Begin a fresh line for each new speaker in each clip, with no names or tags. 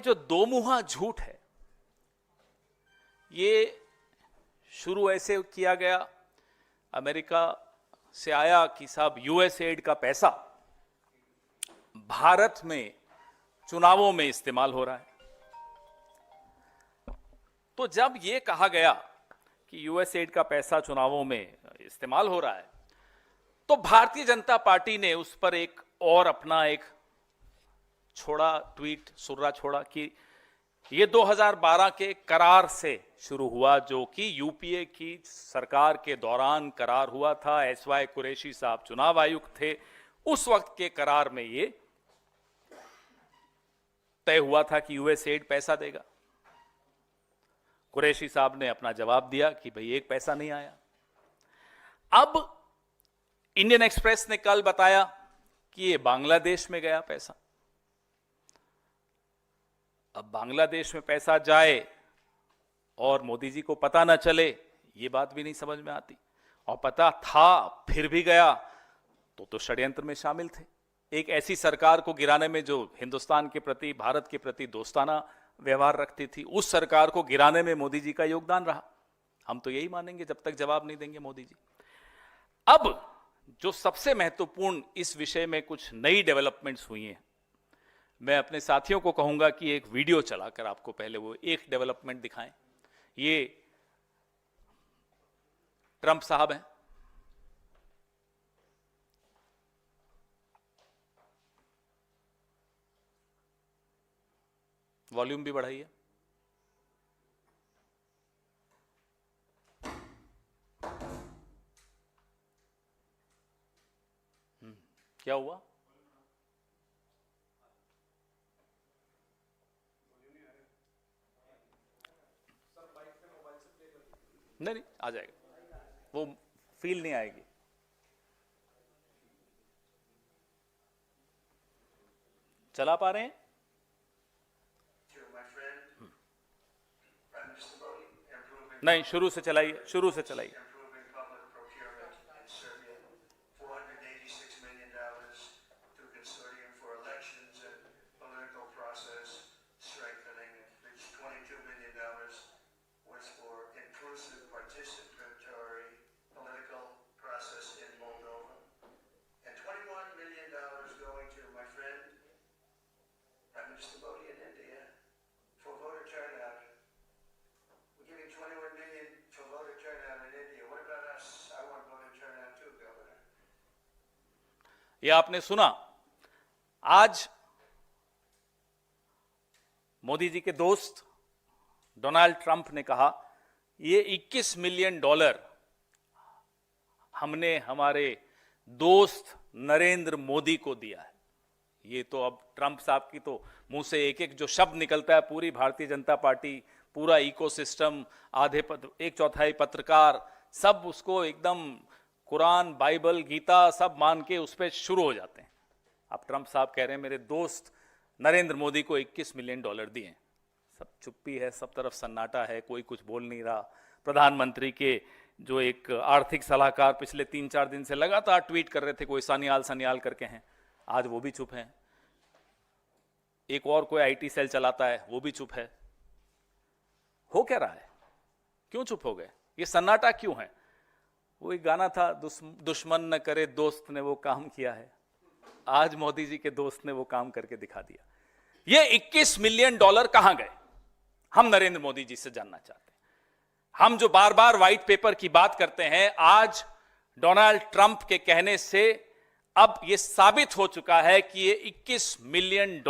जो दोमुहा झूठ है, ये शुरू ऐसे किया गया, अमेरिका से आया कि साहब यूएस एड का पैसा भारत में चुनावों में इस्तेमाल हो रहा है। तो जब ये कहा गया कि यूएस एड का पैसा चुनावों में इस्तेमाल हो रहा है, तो भारतीय जनता पार्टी ने उस पर एक और अपना एक छोड़ा, ट्वीट सुर्रा छोड़ा कि ये 2012 के करार से शुरू हुआ, जो कि यूपीए की सरकार के दौरान करार हुआ था। एसवाई कुरैशी साहब चुनाव आयुक्त थे, उस वक्त के करार में ये तय हुआ था कि यूएस एड पैसा देगा। कुरैशी साहब ने अपना जवाब दिया कि भाई एक पैसा नहीं आया। अब इंडियन एक्सप्रेस ने कल बताया कि ये बांग्लादेश में गया पैसा। अब बांग्लादेश में पैसा जाए और मोदी जी को पता ना चले, ये बात भी नहीं समझ में आती। और पता था फिर भी गया तो षड्यंत्र में शामिल थे। एक ऐसी सरकार को गिराने में जो हिंदुस्तान के प्रति, भारत के प्रति दोस्ताना व्यवहार रखती थी, उस सरकार को गिराने में मोदी जी का योगदान रहा। हम तो यही मानेंगे जब तक जवाब नहीं देंगे मोदी जी। अब जो सबसे महत्वपूर्ण इस विषय में कुछ नई डेवलपमेंट्स हुई हैं, मैं अपने साथियों को कहूंगा कि एक वीडियो चलाकर आपको पहले वो एक डेवलपमेंट दिखाएं। ये ट्रंप साहब हैं, वॉल्यूम भी बढ़ाइए। क्या हुआ? नहीं, आ जाएगा, वो फील नहीं आएगी। चला पा रहे हैं? नहीं, शुरू से चलाइए, शुरू से चलाइए। ये आपने सुना, आज मोदी जी के दोस्त डोनाल्ड ट्रंप ने कहा ये $21 मिलियन हमने हमारे दोस्त नरेंद्र मोदी को दिया है। ये तो अब ट्रंप साहब की तो मुंह से एक एक जो शब्द निकलता है, पूरी भारतीय जनता पार्टी, पूरा इकोसिस्टम, आधे 1/4 पत्रकार, सब उसको एकदम कुरान, बाइबल, गीता सब मान के उस पर शुरू हो जाते हैं। अब ट्रंप साहब कह रहे हैं मेरे दोस्त नरेंद्र मोदी को $21 मिलियन दिए। सब चुप्पी है, सब तरफ सन्नाटा है, कोई कुछ बोल नहीं रहा। प्रधानमंत्री के जो एक आर्थिक सलाहकार पिछले 3-4 दिन से लगातार ट्वीट कर रहे थे, कोई सानियाल करके हैं, आज वो भी चुप हैं। एक और कोई आईटी सेल चलाता है, वो भी चुप है। हो क्या रहा है? क्यों चुप हो गए? ये सन्नाटा क्यों है? वो एक गाना था, दुश्मन न करे दोस्त ने वो काम किया है। आज मोदी जी के दोस्त ने वो काम करके दिखा दिया। ये $21 मिलियन कहां गए, हम नरेंद्र मोदी जी से जानना चाहते हैं। हम जो बार बार व्हाइट पेपर की बात करते हैं, आज डोनाल्ड ट्रंप के कहने से अब यह साबित हो चुका है कि ये $21 मिलियन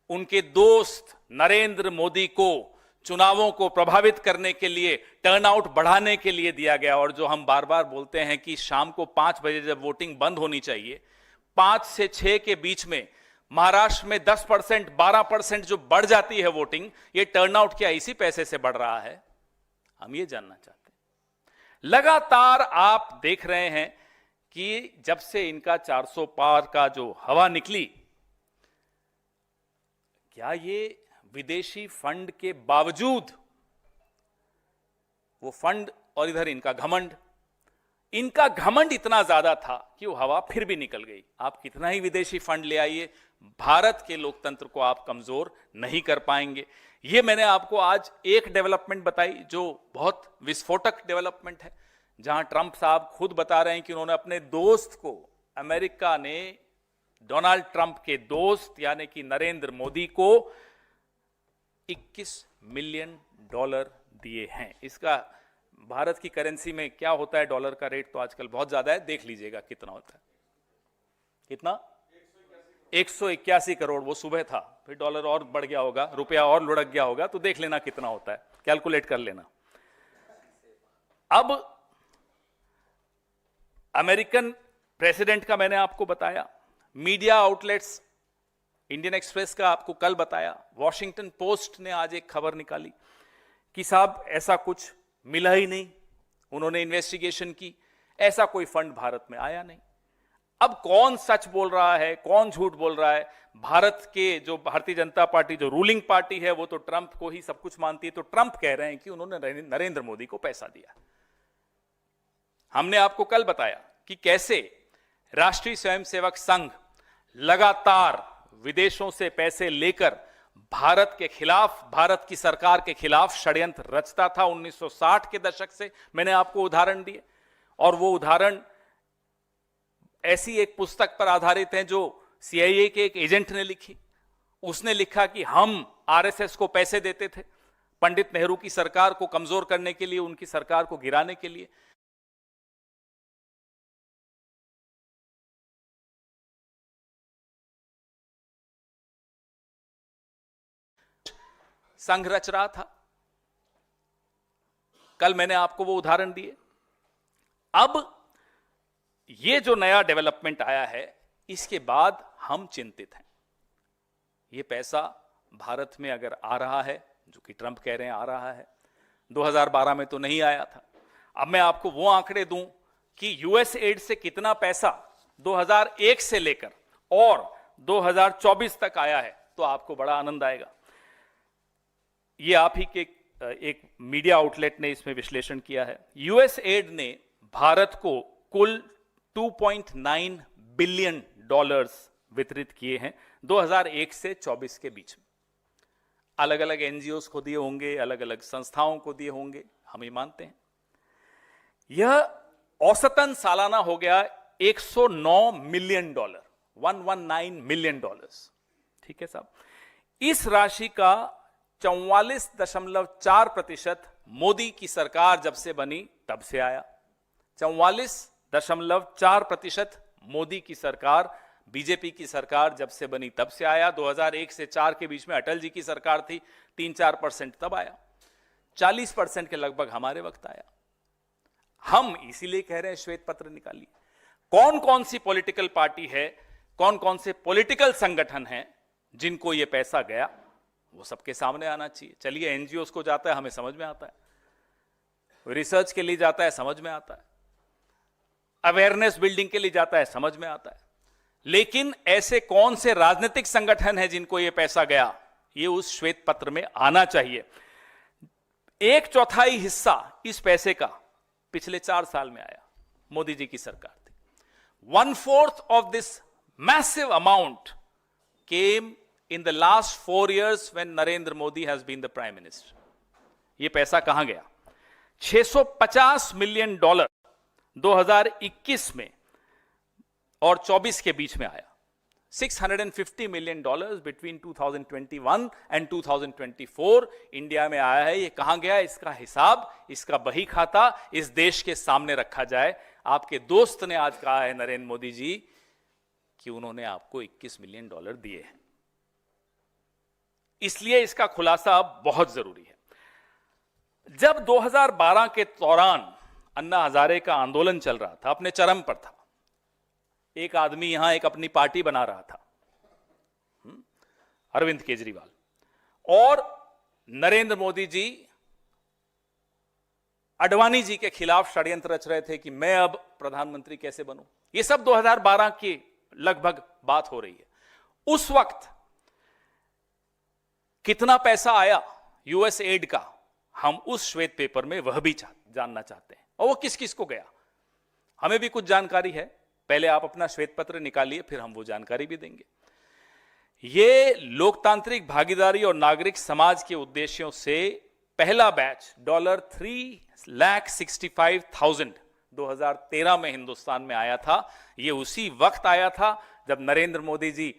उनके दोस्त नरेंद्र मोदी को चुनावों को प्रभावित करने के लिए, टर्नआउट बढ़ाने के लिए दिया गया। और जो हम बार बार बोलते हैं कि शाम को 5 बजे जब वोटिंग बंद होनी चाहिए, 5 से 6 के बीच में महाराष्ट्र में 10%, 12% जो बढ़ जाती है वोटिंग, ये टर्नआउट क्या इसी पैसे से बढ़ रहा है? हम ये जानना चाहते हैं। लगातार आप देख रहे हैं कि जब से इनका 400 पार का जो हवा निकली, क्या ये विदेशी फंड के बावजूद, वो फंड और इधर इनका घमंड, इनका घमंड इतना ज्यादा था कि वो हवा फिर भी निकल गई। आप कितना ही विदेशी फंड ले आइए, भारत के लोकतंत्र को आप कमजोर नहीं कर पाएंगे। ये मैंने आपको आज एक डेवलपमेंट बताई जो बहुत विस्फोटक डेवलपमेंट है, जहां ट्रंप साहब खुद बता रहे हैं कि उन्होंने अपने दोस्त को, अमेरिका ने डोनाल्ड ट्रंप के दोस्त यानी कि नरेंद्र मोदी को $21 मिलियन दिए हैं। इसका भारत की करेंसी में क्या होता है, डॉलर का रेट तो आजकल बहुत ज्यादा है, देख लीजिएगा कितना होता है। कितना? 181 करोड़। वो सुबह था, फिर डॉलर और बढ़ गया होगा, रुपया और लुढ़क गया होगा, तो देख लेना कितना होता है, कैलकुलेट कर लेना। अब अमेरिकन प्रेसिडेंट का मैंने आपको बताया, मीडिया आउटलेट्स, इंडियन एक्सप्रेस का आपको कल बताया, वॉशिंगटन पोस्ट ने आज एक खबर निकाली कि साहब ऐसा कुछ मिला ही नहीं, उन्होंने इन्वेस्टिगेशन की, ऐसा कोई फंड भारत में आया नहीं। अब कौन सच बोल रहा है, कौन झूठ बोल रहा है? भारत के जो भारतीय जनता पार्टी जो रूलिंग पार्टी है वो तो ट्रंप को ही सब कुछ मानती है, तो ट्रंप कह रहे हैं कि उन्होंने नरेंद्र मोदी को पैसा दिया। हमने आपको कल बताया कि कैसे राष्ट्रीय स्वयंसेवक संघ लगातार विदेशों से पैसे लेकर भारत के खिलाफ, भारत की सरकार के खिलाफ षड्यंत्र रचता था 1960 के दशक से। मैंने आपको उदाहरण दिए, और वो उदाहरण ऐसी एक पुस्तक पर आधारित हैं जो सीआईए के एक एजेंट ने लिखी। उसने लिखा कि हम आरएसएस को पैसे देते थे पंडित नेहरू की सरकार को कमजोर करने के लिए, उनकी सरकार को गिराने के लिए। संघ रच रहा था। कल मैंने आपको वो उदाहरण दिए। अब ये जो नया डेवलपमेंट आया है, इसके बाद हम चिंतित हैं। ये पैसा भारत में अगर आ रहा है, जो कि ट्रंप कह रहे हैं आ रहा है, 2012 में तो नहीं आया था। अब मैं आपको वो आंकड़े दूं कि यूएस एड से कितना पैसा 2001 से लेकर और 2024 तक आया है, तो आपको बड़ा आनंद आएगा। ये आप ही के एक मीडिया आउटलेट ने इसमें विश्लेषण किया है। यूएस एड ने भारत को कुल $2.9 बिलियन वितरित किए हैं 2001 से 24 के बीच में। अलग अलग एनजीओस को दिए होंगे, अलग अलग संस्थाओं को दिए होंगे, हम ये मानते हैं। यह औसतन सालाना हो गया $109 मिलियन, $119 मिलियन। ठीक है साहब। इस राशि का 44.4% मोदी की सरकार जब से बनी तब से आया। 44.4% मोदी की सरकार, बीजेपी की सरकार जब से बनी तब से आया। 2001 से 4 के बीच में अटल जी की सरकार थी, 3-4% तब आया। 40% के लगभग हमारे वक्त आया। हम इसीलिए कह रहे हैं श्वेत पत्र निकालिए। कौन कौन सी पॉलिटिकल पार्टी है, कौन कौन से पॉलिटिकल संगठन हैं जिनको यह पैसा गया, वो सबके सामने आना चाहिए। चलिए, एनजीओस को जाता है, हमें समझ में आता है, रिसर्च के लिए जाता है, समझ में आता है, अवेयरनेस बिल्डिंग के लिए जाता है, समझ में आता है। लेकिन ऐसे कौन से राजनीतिक संगठन हैं जिनको यह पैसा गया, ये उस श्वेत पत्र में आना चाहिए। 1/4 हिस्सा इस पैसे का पिछले 4 साल में आया, मोदी जी की सरकार थी। 1/4 of this massive amount came in the last 4 years when Narendra Modi has been the Prime Minister. ये पैसा कहां गया? $650 मिलियन 2021 में और 24 के बीच में आया। $650 मिलियन between 2021 and 2024 इंडिया में आया है। ये कहां गया? इसका हिसाब, इसका बही खाता इस देश के सामने रखा जाए। आपके दोस्त ने आज कहा है, नरेंद्र मोदी जी, कि उन्होंने आपको $21 मिलियन दिए हैं। इसलिए इसका खुलासा अब बहुत जरूरी है। जब 2012 के दौरान अन्ना हजारे का आंदोलन चल रहा था, अपने चरम पर था, एक आदमी यहां एक अपनी पार्टी बना रहा था, अरविंद केजरीवाल, और नरेंद्र मोदी जी अडवाणी जी के खिलाफ षड्यंत्र रच रहे थे कि मैं अब प्रधानमंत्री कैसे बनूं। यह सब 2012 की लगभग बात हो रही है। उस वक्त कितना पैसा आया यूएस एड का, हम उस श्वेत पेपर में वह भी जानना चाहते हैं। और वो किस किस को गया, हमें भी कुछ जानकारी है, पहले आप अपना श्वेत पत्र निकालिए, फिर हम वो जानकारी भी देंगे। ये लोकतांत्रिक भागीदारी और नागरिक समाज के उद्देश्यों से पहला बैच $3,65,000 2013 में हिंदुस्तान में आया था। ये उसी वक्त आया था जब नरेंद्र मोदी जी,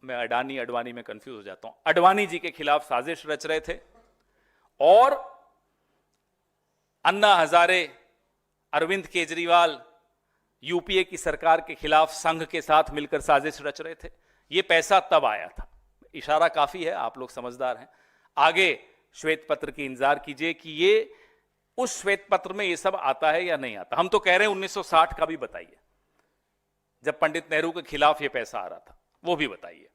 मैं अडवाणी में कंफ्यूज हो जाता हूं, अडवाणी जी के खिलाफ साजिश रच रहे थे और अन्ना हजारे, अरविंद केजरीवाल यूपीए की सरकार के खिलाफ संघ के साथ मिलकर साजिश रच रहे थे। ये पैसा तब आया था। इशारा काफी है, आप लोग समझदार हैं। आगे श्वेत पत्र की इंतजार कीजिए कि ये उस श्वेत पत्र में ये सब आता है या नहीं आता। हम तो कह रहे हैं 1960 का भी बताइए, जब पंडित नेहरू के खिलाफ ये पैसा आ रहा था, वो भी बताइए।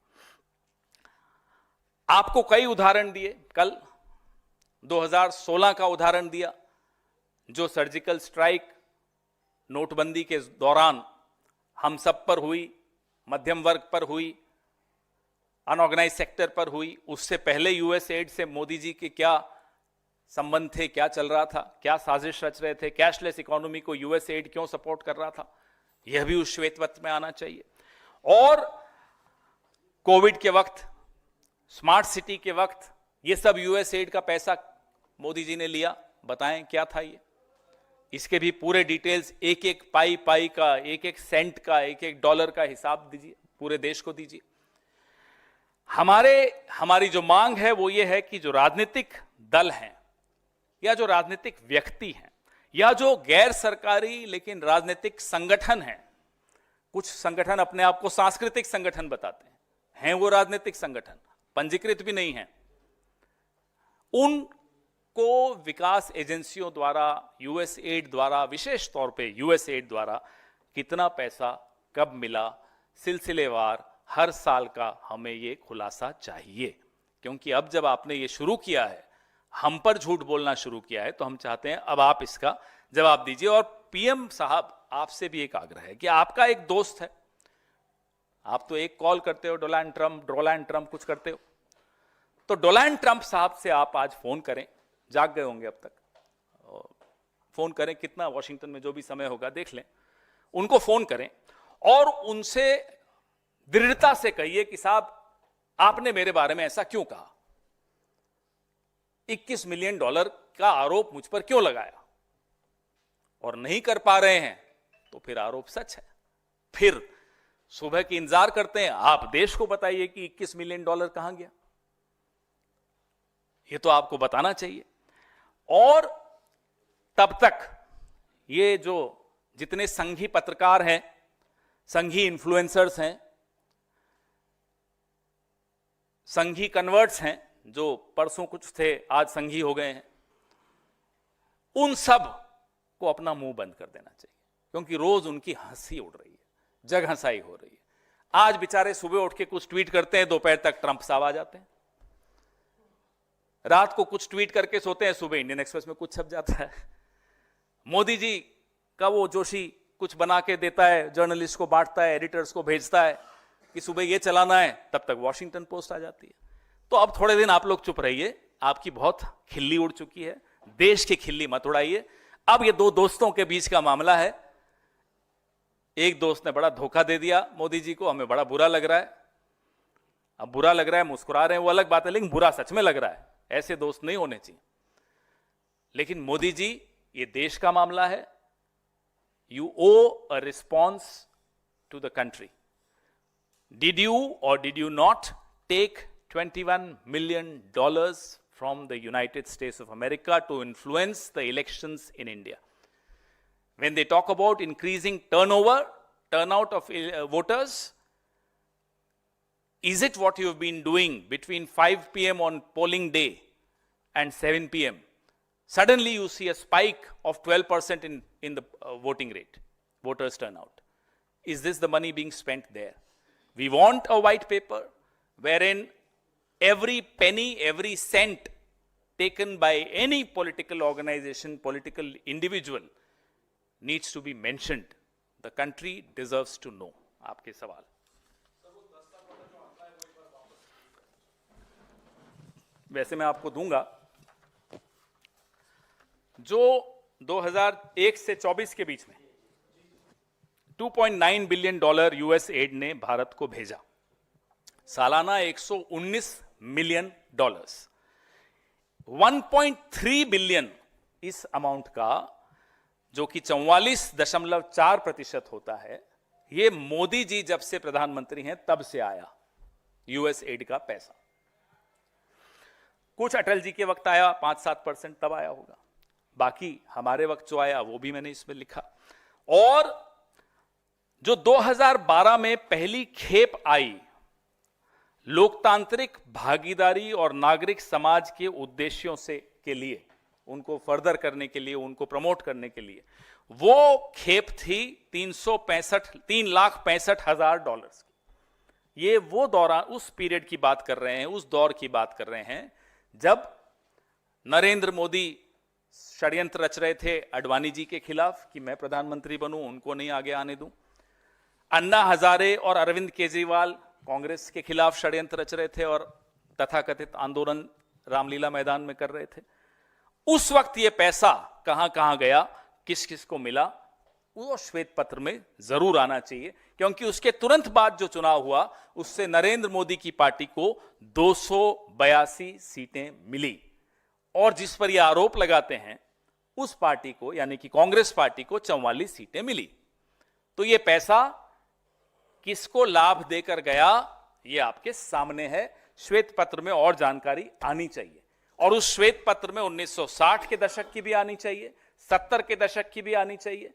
आपको कई उदाहरण दिए, कल 2016 का उदाहरण दिया, जो सर्जिकल स्ट्राइक नोटबंदी के दौरान हम सब पर हुई, मध्यम वर्ग पर हुई, अनऑर्गेनाइज सेक्टर पर हुई। उससे पहले यूएस एड से मोदी जी के क्या संबंध थे, क्या चल रहा था, क्या साजिश रच रहे थे, कैशलेस इकोनॉमी को यूएस एड क्यों सपोर्ट कर रहा था, यह भी उस श्वेत पत्र में आना चाहिए। और कोविड के वक्त, स्मार्ट सिटी के वक्त, ये सब यूएस एड का पैसा मोदी जी ने लिया, बताएं क्या था ये। इसके भी पूरे डिटेल्स, एक एक पाई का, एक एक सेंट का, एक एक डॉलर का हिसाब दीजिए, पूरे देश को दीजिए। हमारी जो मांग है वो ये है कि जो राजनीतिक दल हैं या जो राजनीतिक व्यक्ति हैं या जो गैर सरकारी लेकिन राजनीतिक संगठन हैं, कुछ संगठन अपने आप को सांस्कृतिक संगठन बताते हैं वो राजनीतिक संगठन, पंजीकृत भी नहीं है, उनको विकास एजेंसियों द्वारा, यूएस एड द्वारा, विशेष तौर पे यूएस एड द्वारा कितना पैसा कब मिला, सिलसिलेवार हर साल का हमें ये खुलासा चाहिए। क्योंकि अब जब आपने ये शुरू किया है, हम पर झूठ बोलना शुरू किया है, तो हम चाहते हैं अब आप इसका जवाब दीजिए। और पीएम साहब, आपसे भी एक आग्रह है कि आपका एक दोस्त है, आप तो एक कॉल करते हो, डोनाल्ड ट्रंप कुछ करते हो, तो डोनाल्ड ट्रंप साहब से आप आज फोन करें, जाग गए होंगे अब तक, फोन करें, कितना वॉशिंगटन में जो भी समय होगा देख लें, उनको फोन करें और उनसे दृढ़ता से कहिए कि साहब आपने मेरे बारे में ऐसा क्यों कहा, $21 मिलियन का आरोप मुझ पर क्यों लगाया, और नहीं कर पा रहे हैं तो फिर आरोप सच है। फिर सुबह की इंतजार करते हैं, आप देश को बताइए कि $21 मिलियन कहां गया, ये तो आपको बताना चाहिए। और तब तक ये जो जितने संघी पत्रकार हैं, संघी इन्फ्लुएंसर्स हैं, संघी कन्वर्ट्स हैं, जो परसों कुछ थे आज संघी हो गए हैं, उन सब को अपना मुंह बंद कर देना चाहिए। क्योंकि रोज उनकी हंसी उड़ रही है, जग हंसाई हो रही है। आज बेचारे सुबह उठ के कुछ ट्वीट करते हैं, दोपहर तक ट्रंप साहब आ जाते हैं, रात को कुछ ट्वीट करके सोते हैं, सुबह इंडियन एक्सप्रेस में कुछ छप जाता है। मोदी जी का वो जोशी कुछ बना के देता है, जर्नलिस्ट को बांटता है, एडिटर्स को भेजता है कि सुबह ये चलाना है, तब तक वॉशिंगटन पोस्ट आ जाती है। तो अब थोड़े दिन आप लोग चुप रहिए, आपकी बहुत खिल्ली उड़ चुकी है, देश की खिल्ली मत उड़ाइए। अब ये दो दोस्तों के बीच का मामला है, एक दोस्त ने बड़ा धोखा दे दिया मोदी जी को, हमें बड़ा बुरा लग रहा है। अब बुरा लग रहा है, मुस्कुरा रहे हैं, वो अलग बात है, लेकिन बुरा सच में लग रहा है, ऐसे दोस्त नहीं होने चाहिए। लेकिन मोदी जी, ये देश का मामला है, you owe a response to the country. Did you or did you not take $21 million from the United States of America to influence the elections in India? When they talk about increasing turnout of voters, is it what you have been doing between 5 p.m. on polling day and 7 p.m.? Suddenly you see a spike of 12% in the voting rate, voters turnout. Is this the money being spent there? We want a white paper wherein every penny, every cent taken by any political organization, political individual needs to be mentioned. The country deserves to know. आपके सवाल। वैसे मैं आपको दूंगा, जो 2001 से 24 के बीच में $2.9 बिलियन यूएस एड ने भारत को भेजा, सालाना $119 मिलियन, 1.3 बिलियन इस अमाउंट का, जो कि 44.4% होता है, ये मोदी जी जब से प्रधानमंत्री हैं तब से आया यूएस एड का पैसा। कुछ अटल जी के वक्त आया 5-7%, तब आया होगा, बाकी हमारे वक्त जो आया वो भी मैंने इसमें लिखा। और जो 2012 में पहली खेप आई लोकतांत्रिक भागीदारी और नागरिक समाज के उद्देश्यों से के लिए, उनको फर्दर करने के लिए, उनको प्रमोट करने के लिए, वो खेप थी $3,65,000 की। ये वो दौरान, उस पीरियड की बात कर रहे हैं, उस दौर की बात कर रहे हैं जब नरेंद्र मोदी षड्यंत्र रच रहे थे अडवाणी जी के खिलाफ कि मैं प्रधानमंत्री बनूं, उनको नहीं आगे आने दूं। अन्ना हजारे और अरविंद केजरीवाल कांग्रेस के खिलाफ षड्यंत्र रच रहे थे और तथाकथित आंदोलन रामलीला मैदान में कर रहे थे। उस वक्त ये पैसा कहां कहां गया, किस किस को मिला, वो श्वेत पत्र में जरूर आना चाहिए, क्योंकि उसके तुरंत बाद जो चुनाव हुआ उससे नरेंद्र मोदी की पार्टी को 282 सीटें मिली, और जिस पर ये आरोप लगाते हैं उस पार्टी को, यानी कि कांग्रेस पार्टी को 44 सीटें मिली। तो ये पैसा किसको लाभ देकर गया, ये आपके सामने है, श्वेत पत्र में और जानकारी आनी चाहिए। और उस श्वेत पत्र में 1960 के दशक की भी आनी चाहिए, 70 के दशक की भी आनी चाहिए,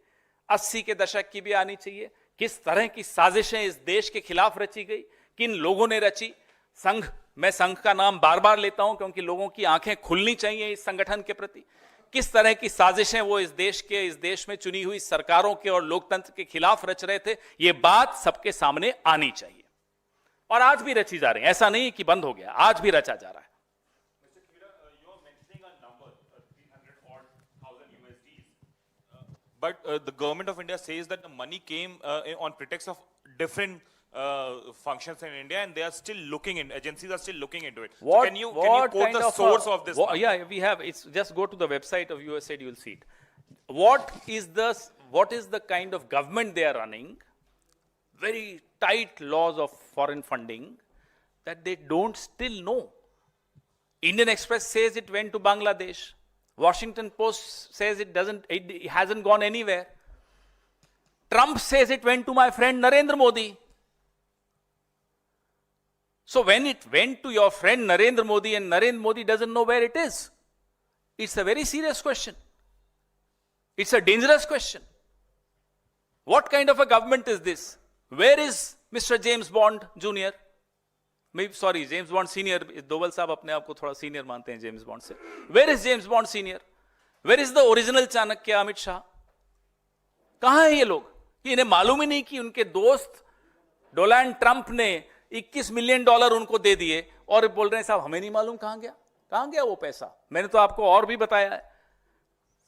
80 के दशक की भी आनी चाहिए। किस तरह की साजिशें इस देश के खिलाफ रची गई, किन लोगों ने रची। संघ, मैं संघ का नाम बार बार लेता हूं क्योंकि लोगों की आंखें खुलनी चाहिए इस संगठन के प्रति। किस तरह की साजिशें वो इस देश में चुनी हुई सरकारों के और लोकतंत्र के खिलाफ रच रहे थे, ये बात सबके सामने आनी चाहिए। और आज भी रची जा रही है, ऐसा नहीं कि बंद हो गया, आज भी रचा जा रहा है।
But the government of India says that the money came on pretext of different functions in India, and they are still looking in, agencies are still looking into it. So can you quote the source of this money?
Yeah, we have. It's just go to the website of USAID, you will see it. What is the kind of government they are running? Very tight laws of foreign funding that they don't still know. Indian Express says it went to Bangladesh. Washington Post says it hasn't gone anywhere. Trump says it went to my friend Narendra Modi. So when it went to your friend Narendra Modi and Narendra Modi doesn't know where it is, it's a very serious question. It's a dangerous question. What kind of a government is this? Where is Mr. James Bond Jr.? Sorry, James Bond Senior. Doval साहब अपने आप को थोड़ा senior मानते हैं James bond से. Where is James Bond Senior? Where is the original Chanakya Amit Shah? कहां है ये लोग? इन्हें मालूम ही नहीं कि उनके दोस्त डोनाल्ड ट्रंप ने $21 मिलियन उनको दे दिए और बोल रहे हैं साहब हमें नहीं मालूम कहां गया वो पैसा। मैंने तो आपको और भी बताया है,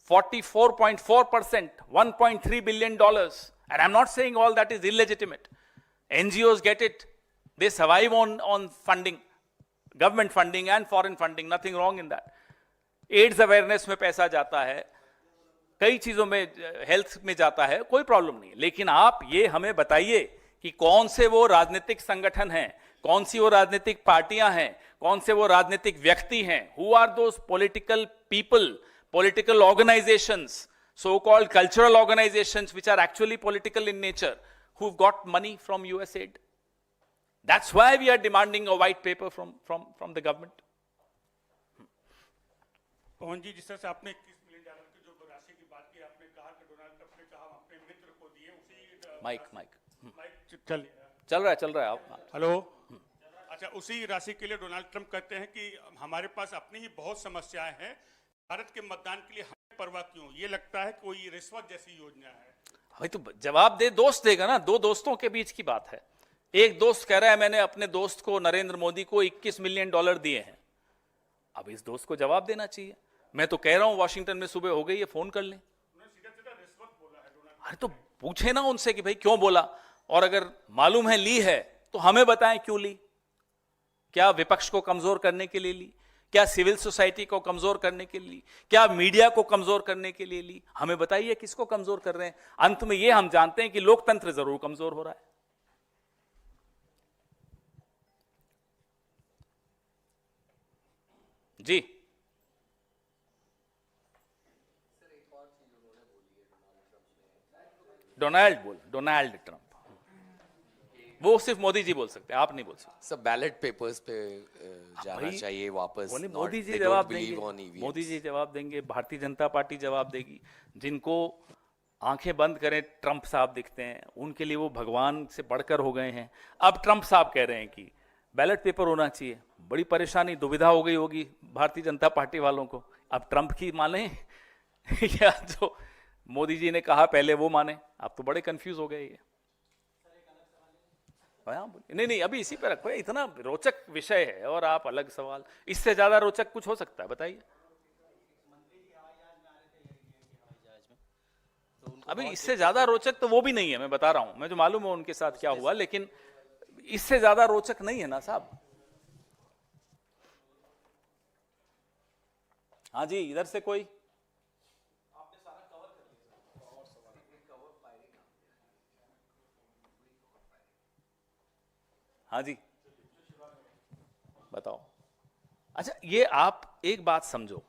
44.4%, $1.3 billion. And I'm not saying all that is illegitimate. NGOs get it. They survive on funding, government funding and foreign funding. Nothing wrong in that. AIDS awareness में पैसा जाता है, कई चीजों में, हेल्थ में जाता है, कोई प्रॉब्लम नहीं। लेकिन आप ये हमें बताइए कि कौन से वो राजनीतिक संगठन हैं, कौन सी वो राजनीतिक पार्टियां हैं, कौन से वो राजनीतिक व्यक्ति हैं, who are those political people, political organizations, so-called cultural organizations which are actually political in nature, who've got money from USAID. That's why we are demanding a white paper from the government.
पवन जी, जिस तरह से आपने $21 million की जो राशि की बात की, आपने कहा कि डोनाल्ड ट्रंप ने कहा अपने मित्र को दिए, उसी
माइक चल रहा है आप।
हेलो, अच्छा, उसी राशि के लिए डोनाल्ड ट्रंप कहते हैं कि हमारे पास अपनी ही बहुत समस्याएं हैं, भारत के मतदान के लिए हमें परवाह क्यों? ये लगता है कोई रिश्वत जैसी योजना है।
भाई तो जवाब दे, दोस्त देगा ना, दो दोस्तों के बीच की बात है। एक दोस्त कह रहा है मैंने अपने दोस्त को, नरेंद्र मोदी को $21 मिलियन दिए हैं। अब इस दोस्त को जवाब देना चाहिए। मैं तो कह रहा हूं वाशिंगटन में सुबह हो गई है, फोन कर लें। अरे तो पूछे ना उनसे कि भाई क्यों बोला, और अगर मालूम है ली है तो हमें बताएं क्यों ली। क्या विपक्ष को कमजोर करने के लिए ली? क्या सिविल सोसाइटी को कमजोर करने के लिए, क्या मीडिया को कमजोर करने के लिए ली? हमें बताइए किसको कमजोर कर रहे हैं? अंत में ये हम जानते हैं कि लोकतंत्र जरूर कमजोर हो रहा है। जी डोनाल्ड ट्रंप, वो सिर्फ मोदी जी बोल सकते हैं, आप नहीं बोल सकते।
सब बैलेट पेपर्स पे जाना
भाई,
चाहिए वापस।
बोले
not-
मोदी जी
they
जवाब
don't believe on
देंगे,
EVMs.
मोदी जी जवाब देंगे, भारतीय जनता पार्टी जवाब देगी। जिनको आंखें बंद करें ट्रंप साहब दिखते हैं, उनके लिए वो भगवान से बढ़कर हो गए हैं। अब ट्रंप साहब कह रहे हैं कि बैलेट पेपर होना चाहिए। बड़ी परेशानी, दुविधा हो गई होगी भारतीय जनता पार्टी वालों को। अब ट्रंप की माने या जो मोदी जी ने कहा पहले वो माने? आप तो बड़े कंफ्यूज हो गए। ये नहीं, अभी इसी पे रखो, इतना रोचक विषय है और आप अलग सवाल। इससे ज्यादा रोचक कुछ हो सकता है? बताइए। अभी इससे ज्यादा रोचक तो वो भी नहीं है, मैं बता रहा हूं, मैं जो मालूम है उनके साथ क्या हुआ, लेकिन इससे ज्यादा रोचक नहीं है ना साहब। हाँ जी, इधर से कोई? हाँ जी बताओ। अच्छा, ये आप एक बात समझो,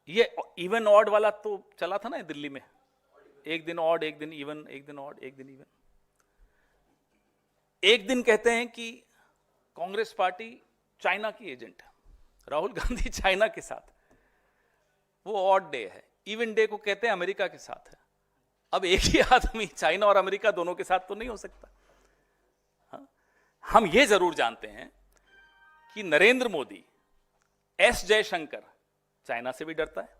ये इवन ऑड वाला तो चला था ना दिल्ली में, एक दिन ऑड एक दिन इवन, एक दिन ऑड एक दिन इवन। एक दिन कहते हैं कि कांग्रेस पार्टी चाइना की एजेंट है, राहुल गांधी चाइना के साथ, वो ऑड डे है। इवन डे को कहते हैं अमेरिका के साथ है। अब एक ही आदमी चाइना और अमेरिका दोनों के साथ तो नहीं हो सकता। हाँ? हम ये जरूर जानते हैं कि नरेंद्र मोदी, एस जयशंकर चाइना से भी डरता है,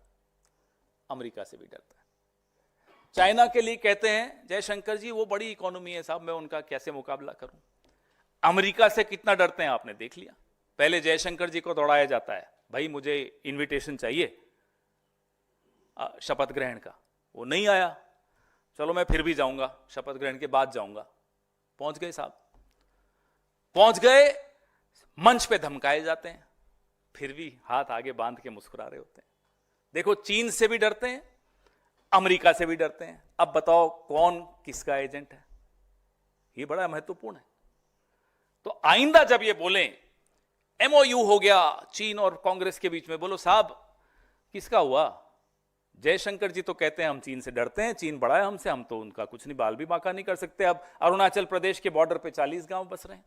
अमेरिका से भी डरता है। चाइना के लिए कहते हैं जयशंकर जी वो बड़ी इकोनॉमी है साहब, मैं उनका कैसे मुकाबला करूं। अमेरिका से कितना डरते हैं आपने देख लिया। पहले जयशंकर जी को दौड़ाया जाता है, भाई मुझे इनविटेशन चाहिए शपथ ग्रहण का, वो नहीं आया, चलो मैं फिर भी जाऊंगा, शपथ ग्रहण के बाद जाऊंगा। पहुंच गए साहब, पहुंच गए, मंच पे धमकाए जाते हैं, फिर भी हाथ आगे बांध के मुस्कुरा रहे होते हैं। देखो, चीन से भी डरते हैं, अमेरिका से भी डरते हैं। अब बताओ कौन किसका एजेंट है? ये बड़ा महत्वपूर्ण है। तो आइंदा जब ये बोलें एमओयू हो गया चीन और कांग्रेस के बीच में, बोलो साहब किसका हुआ? जयशंकर जी तो कहते हैं हम चीन से डरते हैं, चीन बड़ा है हमसे, हम तो उनका कुछ नहीं, बाल भी बांका नहीं कर सकते। अब अरुणाचल प्रदेश के बॉर्डर पे 40 गांव बस रहे हैं।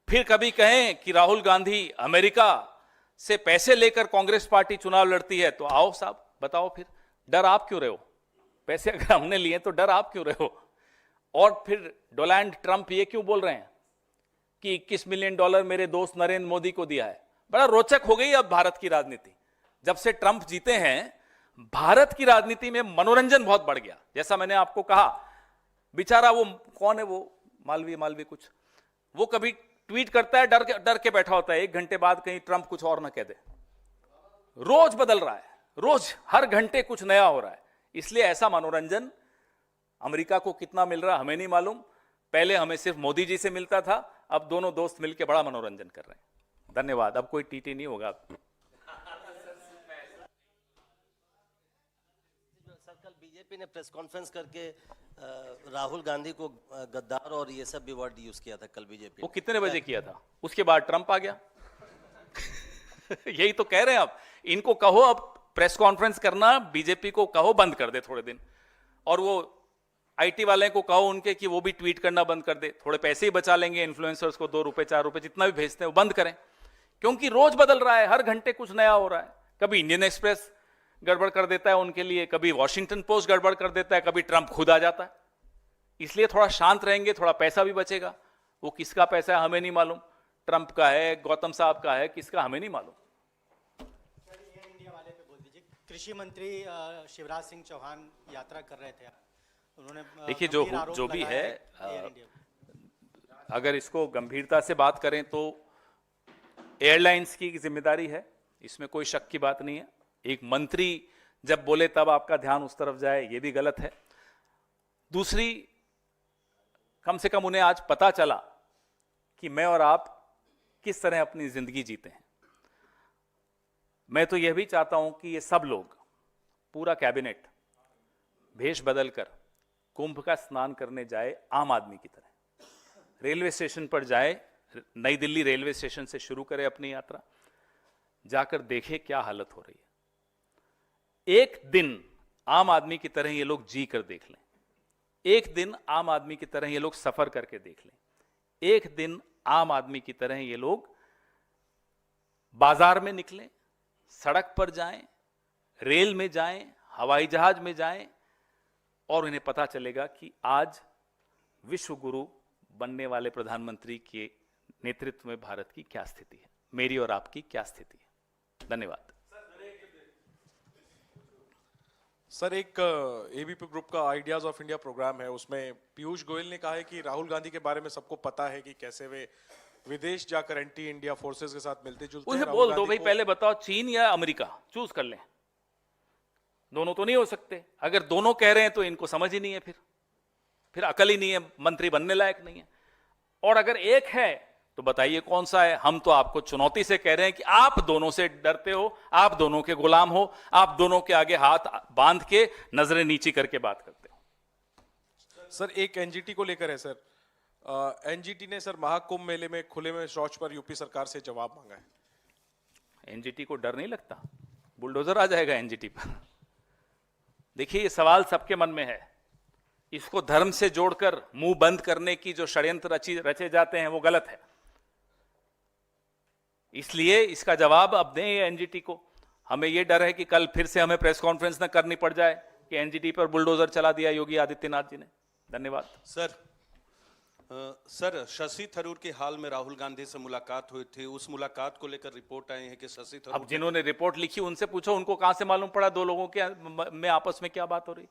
फिर कभी कहें कि राहुल गांधी अमेरिका से पैसे लेकर कांग्रेस पार्टी चुनाव लड़ती है, तो आओ साहब बताओ फिर डर आप क्यों रहे हो? पैसे अगर हमने लिए तो डर आप क्यों रहे हो? और फिर डोनाल्ड ट्रंप ये क्यों बोल रहे हैं कि $21 मिलियन मेरे दोस्त नरेंद्र मोदी को दिया है? बड़ा रोचक हो गई अब भारत की राजनीति। जब से ट्रंप जीते हैं, भारत की राजनीति में मनोरंजन बहुत बढ़ गया। जैसा मैंने आपको कहा, बेचारा वो कौन है, वो मालवीय कुछ, वो कभी ट्वीट करता है, डर के बैठा होता है, 1 घंटे बाद कहीं ट्रंप कुछ और ना कह दे। रोज बदल रहा है, रोज हर घंटे कुछ नया हो रहा है। इसलिए ऐसा मनोरंजन अमेरिका को कितना मिल रहा है हमें नहीं मालूम। पहले हमें सिर्फ मोदी जी से मिलता था, अब दोनों दोस्त मिलकर बड़ा मनोरंजन कर रहे हैं। धन्यवाद। अब कोई टीटी नहीं होगा।
सर, कल बीजेपी ने प्रेस कॉन्फ्रेंस करके राहुल गांधी को गद्दार और ये सब भी वर्ड यूज किया था कल बीजेपी।
वो कितने बजे किया था? उसके बाद ट्रंप आ गया। यही तो कह रहे हैं। अब इनको कहो, अब प्रेस कॉन्फ्रेंस करना बीजेपी को कहो बंद कर दे थोड़े दिन, और वो आईटी वाले को कहो उनके कि वो भी ट्वीट करना बंद कर दे, थोड़े पैसे ही बचा लेंगे इन्फ्लुएंसर्स को, 2 रुपए 4 रुपए जितना भी भेजते हैं वो बंद करें। क्योंकि रोज बदल रहा है, हर घंटे कुछ नया हो रहा है। कभी इंडियन एक्सप्रेस गड़बड़ कर देता है उनके लिए, कभी वॉशिंगटन पोस्ट गड़बड़ कर देता है, कभी ट्रंप खुद आ जाता है। इसलिए थोड़ा शांत रहेंगे, थोड़ा पैसा भी बचेगा। वो किसका पैसा है हमें नहीं मालूम, ट्रंप का है, गौतम साहब का है, किसका हमें नहीं मालूम।
इंडिया वाले पे बोल दीजिए। कृषि मंत्री शिवराज सिंह चौहान यात्रा कर रहे थे, उन्होंने
देखिए
गंभीर आरोप
जो भी
लगाया
है,
एयर इंडिया पे।
अगर इसको गंभीरता से बात करें तो एयरलाइंस की जिम्मेदारी है, इसमें कोई शक की बात नहीं है। एक मंत्री जब बोले तब आपका ध्यान उस तरफ जाए, ये भी गलत है। दूसरी, कम से कम उन्हें आज पता चला कि मैं और आप किस तरह अपनी जिंदगी जीते हैं। मैं तो यह भी चाहता हूं कि ये सब लोग, पूरा कैबिनेट भेष बदलकर कुंभ का स्नान करने जाए आम आदमी की तरह, रेलवे स्टेशन पर जाए, नई दिल्ली रेलवे स्टेशन से शुरू करे अपनी यात्रा, जाकर देखे क्या हालत हो रही है। एक दिन आम आदमी की तरह ये लोग जी कर देख लें, एक दिन आम आदमी की तरह ये लोग सफर करके देख लें, एक दिन आम आदमी की तरह ये लोग बाजार में निकलें, सड़क पर जाएं, रेल में जाएं, हवाई जहाज में जाएं, और उन्हें पता चलेगा कि आज विश्व गुरु बनने वाले प्रधानमंत्री के नेतृत्व में भारत की क्या स्थिति है, मेरी और आपकी क्या स्थिति है। धन्यवाद।
सर, एक एबीपी ग्रुप का आइडियाज ऑफ इंडिया प्रोग्राम है, उसमें पीयूष गोयल ने कहा है कि राहुल गांधी के बारे में सबको पता है कि कैसे वे विदेश जाकर एंटी इंडिया फोर्सेस के साथ मिलते जुलते हैं।
उसे बोल दो भाई, पहले बताओ चीन या अमेरिका, चूज कर लें। दोनों तो नहीं हो सकते। अगर दोनों कह रहे हैं तो इनको समझ ही नहीं है, फिर अकल ही नहीं है, मंत्री बनने लायक नहीं है। और अगर एक है तो बताइए कौन सा है। हम तो आपको चुनौती से कह रहे हैं कि आप दोनों से डरते हो, आप दोनों के गुलाम हो, आप दोनों के आगे हाथ बांध के नजरें नीची करके बात करते हो।
सर, एक एनजीटी को लेकर है सर। एनजीटी ने सर महाकुंभ मेले में खुले में शौच पर यूपी सरकार से जवाब मांगा है।
एनजीटी को डर नहीं लगता? बुलडोजर आ जाएगा एनजीटी पर। देखिए, ये सवाल सबके मन में है। इसको धर्म से जोड़कर मुंह बंद करने की जो षड्यंत्र रचे जाते हैं वो गलत है। इसलिए इसका जवाब अब दें एनजीटी को। हमें यह डर है कि कल फिर से हमें प्रेस कॉन्फ्रेंस न करनी पड़ जाए कि एनजीटी पर बुलडोजर चला दिया योगी आदित्यनाथ जी ने। धन्यवाद।
सर, शशि थरूर की हाल में राहुल गांधी से मुलाकात हुई थी, उस मुलाकात को लेकर रिपोर्ट आई है कि शशि थरूर,
अब जिन्होंने रिपोर्ट लिखी उनसे पूछो, उनको कहां से मालूम पड़ा दो लोगों के में आपस में क्या बात हो रही?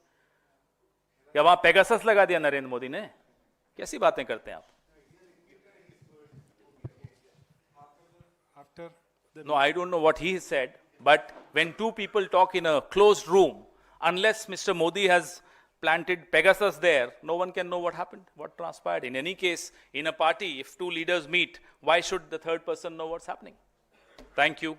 या वहां पेगासस लगा दिया नरेंद्र मोदी ने? कैसी बातें करते हैं आप? No, I don't know what he said, but when two people talk in a closed room, unless Mr. Modi has planted Pegasus there, no one can know what happened, what transpired. In any case, in a party, if two leaders meet, why should the third person know what's happening? Thank you.